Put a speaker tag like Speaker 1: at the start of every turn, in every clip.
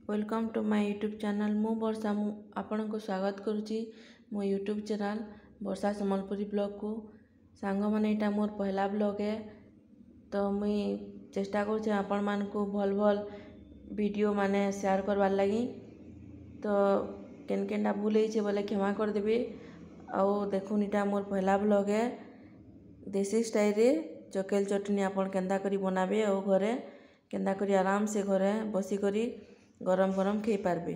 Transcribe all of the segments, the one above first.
Speaker 1: Welcome to my YouTube channel मु वर्षा मु आपण को स्वागत करुच्ची मो YouTube channel Varsha Sambalpuri blog को सांग माने एटा मोर पहला ब्लॉग है। तो मुई चेष्टा करुचे आपण मान को भल भल वीडियो माने शेयर करवार लगी। तो केन केनटा भूल होइछे बोले क्षमा कर देबे। आउ देखुन एटा मोर पहला ब्लॉग है। देसी स्टाइल रे चकेल चटनी आपण केंदा करी बनाबे और घरे केंदा करी आराम से घरे बसी करी गरम गरम खाई पारबे।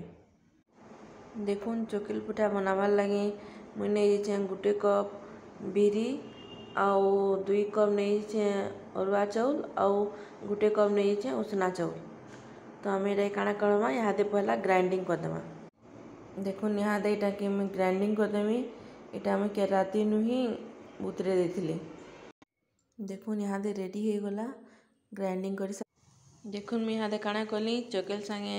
Speaker 1: देखुन चकेल पिठा बनाबार लगी मुई नहीं गोटे कप बिरी आउ 2 कप नहीं अरुआ चाउल आउ गोटे कप नहीं उसना चाउल। तो आम ये काଣା करमा यहाँ पहला ग्राइंडिंग करदेमा। देखुन यहाँ यहाँ कि मुई ग्राइंडिंग करदेमी। इटा मुई के राती नु ही बुतरे देथिले। देखुन यहाँ रेडी हो गला ग्राइंडिंग कर। देखुन मुई यहाँ काଣା कली चकेल संगे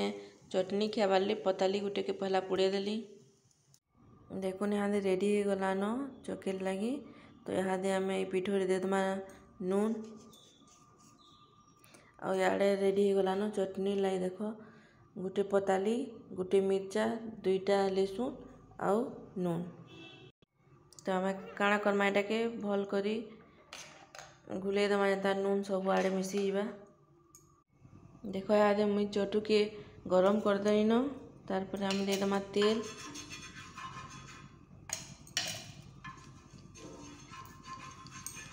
Speaker 1: चटनी खाबार ले पताली गुटे के पहला पुड़े देली। देखुन यहाँ रेडी हो गला न चकेल लगी। तो यहाँ आम पिठोरे देदमा नून और याड़े रेडी हो गला न चटनी लाई। देख गोटे पताली गोटे मिर्चा 2टा लहसुन आउ नून। तो आम काଣା करमा एटा के भल करी घुले दमा जेता नून सब आड़े मिसी जावा। देख यहाँ मुई चटू के गरम करदेनी न तार आम देदमा तेल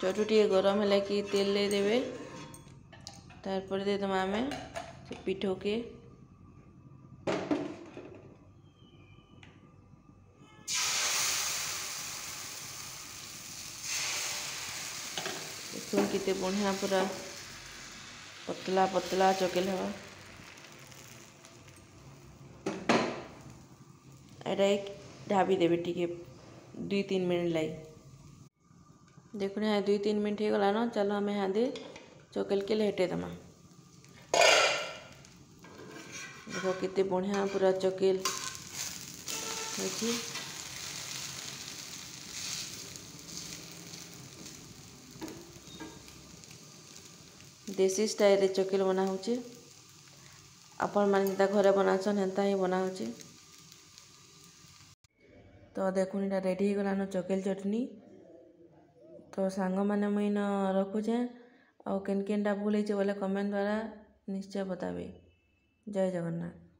Speaker 1: चटू टे गरम है कि तेल ले देवे। तार देदमा आम पिठो के देखुन किते बढ़िया पूरा पतला पतला चकेल हवा। एटा एक ढाबी देवे टिके 2-3 मिनट लगी। देखो यहाँ 2-3 मिनट हो गला न। चलो आम यहाँ दे चकेल के लेटे दमा। देखो किते बढ़िया पूरा चकेल होची। देसी स्टाइल रे चकेल बना होचे। आपण मान जेता घरे बनाछन हेंता ही बना होचे। तो देखुन इटा रेडी हो गला न चकेल चटनी। तो सांग माने मुई न रखुचे और केन केनटा भूल होइछे बोले कमेंट द्वारा निश्चय बताबे। जय जगन्नाथ।